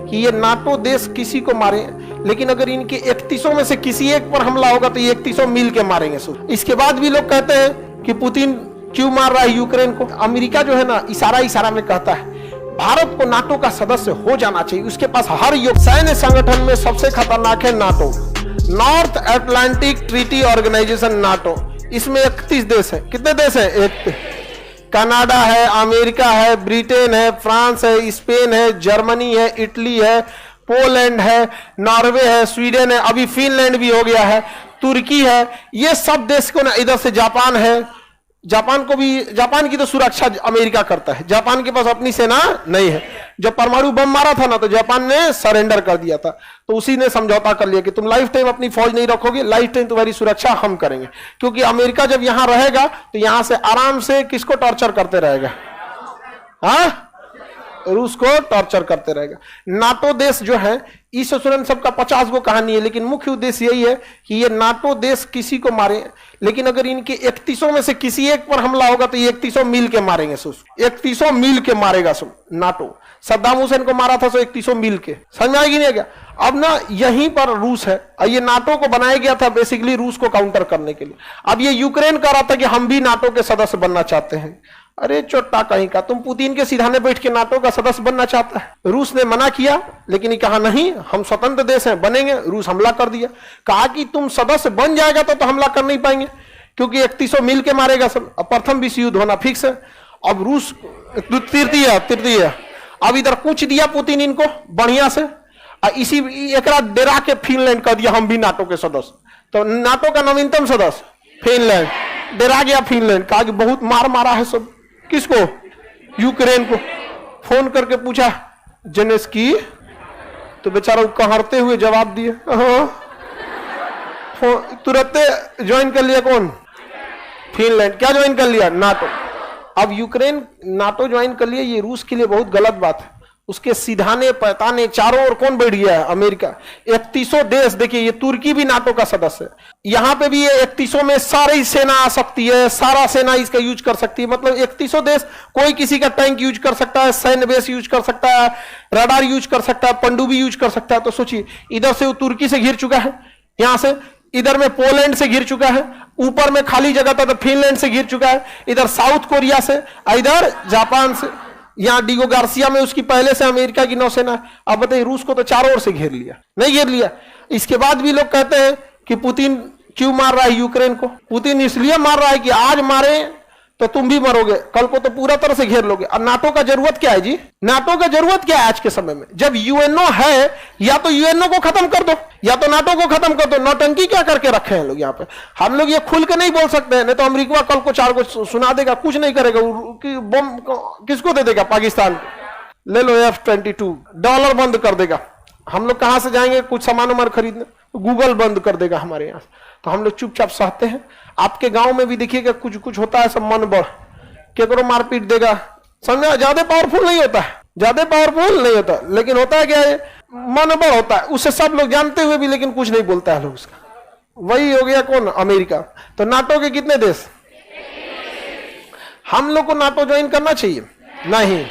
कि ये नाटो देश किसी को मारे, लेकिन अगर इनके 31 में से किसी एक पर हमला होगा तो ये 31 मिल के मारेंगे। इसके बाद भी लोग कहते हैं कि पुतिन क्यों मार रहा है यूक्रेन को। अमेरिका जो है ना, इशारा में कहता है भारत को नाटो का सदस्य हो जाना चाहिए। उसके पास हर सैन्य संगठन में सबसे खतरनाक है NATO, North Atlantic Treaty Organization NATO. इसमें 31 देश है। कितने देश है? कनाडा है, अमेरिका है, ब्रिटेन है, फ्रांस है, स्पेन है, जर्मनी है, इटली है, पोलैंड है, नॉर्वे है, स्वीडन है, अभी फिनलैंड भी हो गया है, तुर्की है। ये सब देश को ना, इधर से जापान है। जापान को भी, जापान की तो सुरक्षा अमेरिका करता है। जापान के पास अपनी सेना नहीं है। जब परमाणु बम मारा था ना, तो जापान ने सरेंडर कर दिया था, तो उसी ने समझौता कर लिया कि तुम लाइफ टाइम अपनी फौज नहीं रखोगे, लाइफ टाइम तुम्हारी सुरक्षा हम करेंगे। क्योंकि अमेरिका जब यहां रहेगा तो यहां से आराम से किसको टॉर्चर करते रहेगा? हाँ, रूस को टॉर्चर करते रहेगा। नाटो देश जो है, ईश्वर सबका 50 गो कहानी है, लेकिन मुख्य उद्देश्य यही है कि ये नाटो देश किसी को मारे, लेकिन अगर इनके 31 में से किसी एक पर हमला होगा तो ये 31 मिल के मारेंगे। 31 मिल के मारेगा नाटो। सद्दाम हुसैन को मारा था 31 मिल के। समझ में आएगी नहीं क्या? अब ना यहीं पर रूस है, ये नाटो को बनाया गया था बेसिकली रूस को काउंटर करने के लिए। अब ये यूक्रेन कह रहा था कि हम भी नाटो के सदस्य बनना चाहते हैं। अरे चोट्टा कहीं का, तुम पुतिन के सिरहाने बैठ के नाटो का सदस्य बनना चाहता है। रूस ने मना किया, लेकिन ये कहा नहीं, हम स्वतंत्र देश हैं, बनेंगे। रूस हमला कर दिया। कहा कि तुम सदस्य बन जाएगा तो हमला कर नहीं पाएंगे, क्योंकि 31 मिल के मारेगा सब। अब प्रथम विश्व युद्ध होना फिक्स है। अब रूस तृतीय अब इधर कुछ दिया पुतिन इनको बढ़िया से, इसी एक डेरा के फिनलैंड कर दिया हम भी नाटो के सदस्य। तो नाटो का नवीनतम सदस्य फिनलैंड डेरा गया। फिनलैंड कहा कि बहुत मार मारा है सब। किसको? यूक्रेन को। फोन करके पूछा जेलेंस्की, तो बेचारा कहरते हुए जवाब दिए, तुरंत ज्वाइन कर लिया। कौन? फिनलैंड। क्या ज्वाइन कर लिया? नाटो। अब यूक्रेन नाटो ज्वाइन कर लिया, ये रूस के लिए बहुत गलत बात है। उसके सिधाने पैताने चारों ओर कौन बैठ गया है? अमेरिका। 31 देश, देखिए ये तुर्की भी नाटो का सदस्य है। यहां पे भी ये 31 में सारी सेना आ सकती है, सारा सेना इसका यूज कर सकती है। मतलब 31 देश, कोई किसी का टैंक यूज कर सकता है, सैन्य बेस यूज कर सकता है, रडार यूज कर सकता है, पनडुब्बी यूज कर सकता है। तो सोचिए, इधर से वो तुर्की से घिर चुका है, यहां से इधर में पोलैंड से घिर चुका है, ऊपर में खाली जगह था तो फिनलैंड से घिर चुका है, इधर साउथ कोरिया से, इधर जापान से, यहाँ डिगो गार्सिया में उसकी पहले से अमेरिका की नौसेना है। अब बताइए, रूस को तो चारों ओर से घेर लिया, नहीं घेर लिया। इसके बाद भी लोग कहते हैं कि पुतिन क्यों मार रहा है यूक्रेन को। पुतिन इसलिए मार रहा है कि आज मारे तो तुम भी मरोगे, कल को तो पूरा तरह से घेर लोगे। और नाटो का जरूरत क्या है जी? नाटो का जरूरत क्या है आज के समय में? जब यूएनओ है, या तो यूएनओ को खत्म कर दो या तो नाटो को खत्म कर दो। नौटंकी क्या करके रखे हैं लोग यहाँ पे? हम लोग ये खुल के नहीं बोल सकते हैं, नहीं तो अमेरिका कल को 4 को सुना देगा, कुछ नहीं करेगा। बम किसको दे देगा? पाकिस्तान को। ले लो F-22, डॉलर बंद कर देगा। हम लोग कहां से जाएंगे कुछ सामान उमान खरीदने? गूगल बंद कर देगा हमारे यहाँ। तो हम लोग चुपचाप सहते हैं। आपके गांव में भी देखिएगा कुछ कुछ होता है, सब मन बढ़ केकरो मारपीट देगा। समझा? ज्यादा पावरफुल नहीं होता है, ज्यादा पावरफुल नहीं होता, लेकिन होता है क्या है? मन बढ़ होता है। उससे सब लोग जानते हुए भी लेकिन कुछ नहीं बोलता है लोग उसका। वही हो गया कौन? अमेरिका। तो नाटो के कितने देश? हम लोग को नाटो ज्वाइन करना चाहिए? नहीं।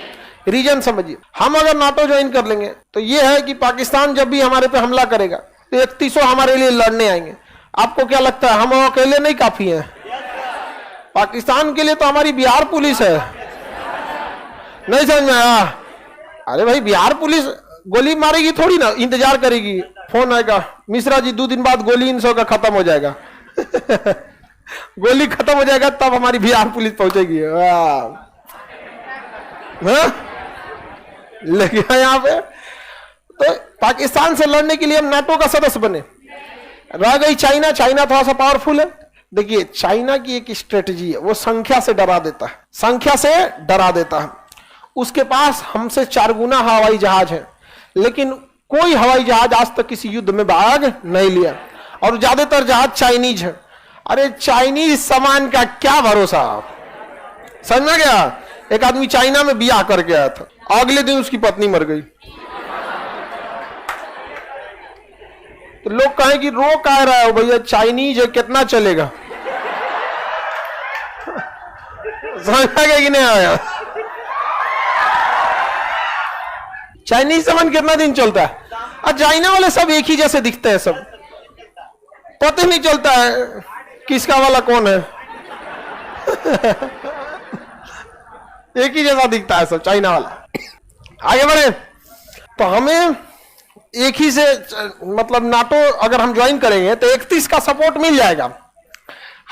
रीजन समझिए, हम अगर नाटो ज्वाइन कर लेंगे तो यह है कि पाकिस्तान जब भी हमारे पे हमला करेगा तो 31 हमारे लिए लड़ने आएंगे। आपको क्या लगता है हम अकेले नहीं काफी हैं? पाकिस्तान के लिए तो हमारी बिहार पुलिस है। नहीं समझ में आया? अरे भाई, बिहार पुलिस गोली मारेगी थोड़ी ना, इंतजार करेगी। फोन आएगा, मिश्रा जी 2 दिन बाद गोली इन का खत्म हो जाएगा। गोली खत्म हो जाएगा तब हमारी बिहार पुलिस पहुंचेगी। लेकिन यहाँ पे तो पाकिस्तान से लड़ने के लिए हम नाटो का सदस्य बने। रह गई चाइना। चाइना थोड़ा सा पावरफुल है। देखिए, चाइना की एक स्ट्रेटजी है, वो संख्या से डरा देता है, संख्या से डरा देता है। उसके पास हमसे 4 गुना हवाई जहाज है, लेकिन कोई हवाई जहाज आज तक किसी युद्ध में भाग नहीं लिया, और ज्यादातर जहाज चाइनीज है। अरे चाइनीज सामान का क्या भरोसा? समझ गया? एक आदमी चाइना में बियाह करके आया था, अगले दिन उसकी पत्नी मर गई। तो लोग कहें कि रो कह रहा है भैया, चाइनीज है, कितना चलेगा? समझ आ गया कि नहीं आया? चाइनीज सामान कितना दिन चलता है? और चाइना वाले सब एक ही जैसे दिखते हैं, सब पता नहीं चलता है किसका वाला कौन है। एक ही जैसा दिखता है सब चाइना वाला। आगे बढ़े तो हमें एक ही से मतलब नाटो अगर हम ज्वाइन करेंगे तो 31 का सपोर्ट मिल जाएगा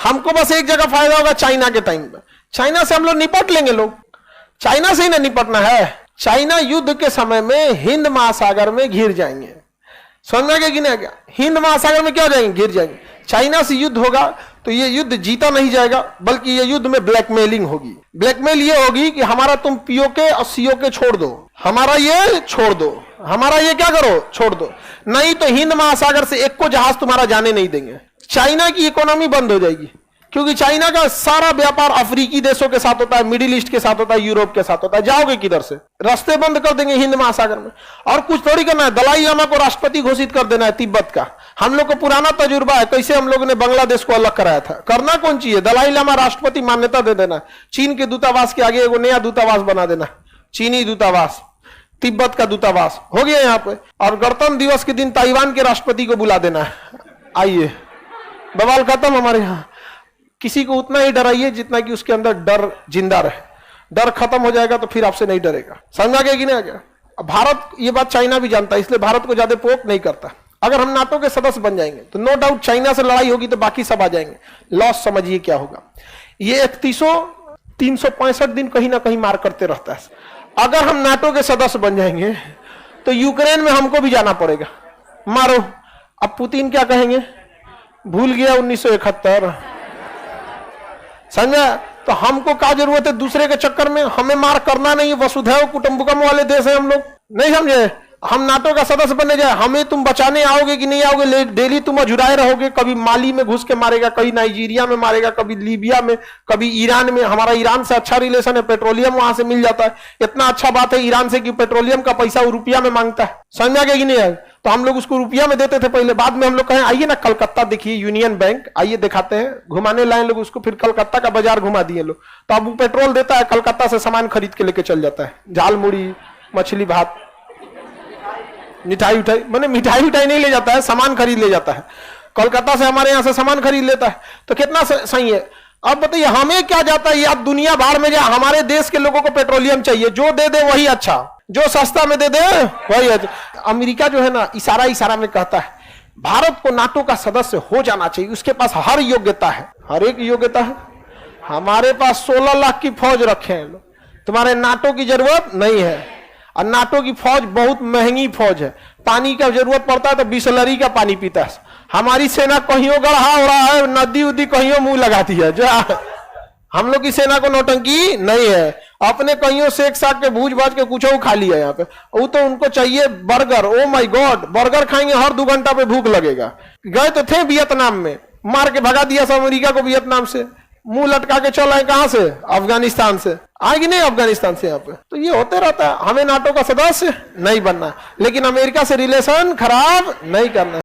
हमको। बस एक जगह फायदा होगा चाइना के टाइम पे, चाइना से हम लोग निपट लेंगे। लोग चाइना से ही ना निपटना है, चाइना युद्ध के समय में हिंद महासागर में घिर जाएंगे। समझ में आ गया कि नहीं? हिंद महासागर में क्या हो जाएंगे? घिर जाएंगे। चाइना से युद्ध होगा तो ये युद्ध जीता नहीं जाएगा, बल्कि ये युद्ध में ब्लैकमेलिंग होगी। ब्लैकमेल ये होगी कि हमारा तुम पीओके और सीओके छोड़ दो, हमारा ये छोड़ दो, हमारा ये क्या करो, छोड़ दो, नहीं तो हिंद महासागर से एक को जहाज तुम्हारा जाने नहीं देंगे। चाइना की इकोनॉमी बंद हो जाएगी, क्योंकि चाइना का सारा व्यापार अफ्रीकी देशों के साथ होता है, मिडिल ईस्ट के साथ होता है, यूरोप के साथ होता है। जाओगे किधर से? रास्ते बंद कर देंगे हिंद महासागर में। और कुछ थोड़ी करना है, दलाई लामा को राष्ट्रपति घोषित कर देना है तिब्बत का। हम लोग को पुराना तजुर्बा है, कैसे हम लोगों ने बांग्लादेश को अलग कराया था। करना कौन चाहिए? दलाई लामा राष्ट्रपति मान्यता दे देना, चीन के दूतावास के आगे एगो नया दूतावास बना देना, चीनी दूतावास, तिब्बत का दूतावास हो गया यहाँ पे। और गणतंत्र दिवस के दिन ताइवान के राष्ट्रपति को बुला देना है, आइए, बवाल खत्म हमारे यहाँ। किसी को उतना ही डराइए जितना कि उसके अंदर डर जिंदा रहे। डर खत्म हो जाएगा तो फिर आपसे नहीं डरेगा। समझा गया कि नहीं आ गया? भारत, ये बात चाइना भी जानता है, इसलिए भारत को ज्यादा प्रोक नहीं करता। अगर हम नाटो के सदस्य बन जाएंगे तो नो डाउट चाइना से लड़ाई होगी तो बाकी सब आ जाएंगे। लॉस समझिए क्या होगा। ये 365 दिन कहीं ना कहीं मार करते रहता है। अगर हम नाटो के सदस्य बन जाएंगे तो यूक्रेन में हमको भी जाना पड़ेगा, मारो। अब पुतिन क्या कहेंगे? भूल गया 1971। समझा? तो हमको क्या जरूरत है दूसरे के चक्कर में? हमें मार करना नहीं, वसुधैव कुटुंबकम वाले देश है हम लोग, नहीं समझे? हम नाटो का सदस्य बनने जाए, हमें तुम बचाने आओगे कि नहीं आओगे? डेली तुम अजुराए रहोगे, कभी माली में घुस के मारेगा, कभी नाइजीरिया में मारेगा, कभी लीबिया में, कभी ईरान में। हमारा ईरान से अच्छा रिलेशन है, पेट्रोलियम वहां से मिल जाता है। इतना अच्छा बात है ईरान से कि पेट्रोलियम का पैसा वो रुपया में मांगता है। समझ आ गया कि नहीं है? तो हम लोग उसको रुपया में देते थे पहले, बाद में हम लोग कहें आइए ना कलकत्ता देखिए, यूनियन बैंक, आइए दिखाते हैं, घुमाने लाए लोग उसको। फिर कलकत्ता का बाजार घुमा दिए लोग, तो अब वो पेट्रोल देता है, कलकत्ता से सामान खरीद के लेके चल जाता है, झाल मुड़ी, मछली भात, मिठाई उठाई, मैंने मिठाई उठाई नहीं ले जाता है, सामान खरीद ले जाता है कोलकाता से, हमारे यहां से सामान खरीद लेता है। तो कितना सही है? अब बताइए हमें क्या जाता है? या दुनिया बाहर में जाए, हमारे देश के लोगों को पेट्रोलियम चाहिए, जो दे दे वही अच्छा, जो सस्ता में दे दे वही अच्छा। अमेरिका जो है ना, इशारा इशारा में कहता है भारत को नाटो का सदस्य हो जाना चाहिए, उसके पास हर योग्यता है, हर एक योग्यता है। हमारे पास 16 लाख की फौज रखे हैं, तुम्हारे नाटो की जरूरत नहीं है। और नाटो की फौज बहुत महंगी फौज है, पानी का जरूरत पड़ता है तो बिसलरी का पानी पीता है। हमारी सेना कहीं गढ़ा हो रहा है, नदी उदी कहीं मुंह लगाती है। जो हम लोग की सेना को नौटंकी नहीं है, अपने कहीं सेक साक के भूज भाज के कुछ खा लिया यहाँ पे। वो तो उनको चाहिए burger, oh my God, burger खाएंगे हर 2 घंटा पे भूख लगेगा। गए तो थे वियतनाम में, मार के भगा दिया सब अमेरिका को वियतनाम से, मुंह लटका के चल आए कहां से? अफगानिस्तान से। आएगी नहीं अफगानिस्तान से यहाँ पे? तो ये होते रहता है। हमें नाटो का सदस्य नहीं बनना, लेकिन अमेरिका से रिलेशन खराब नहीं करना।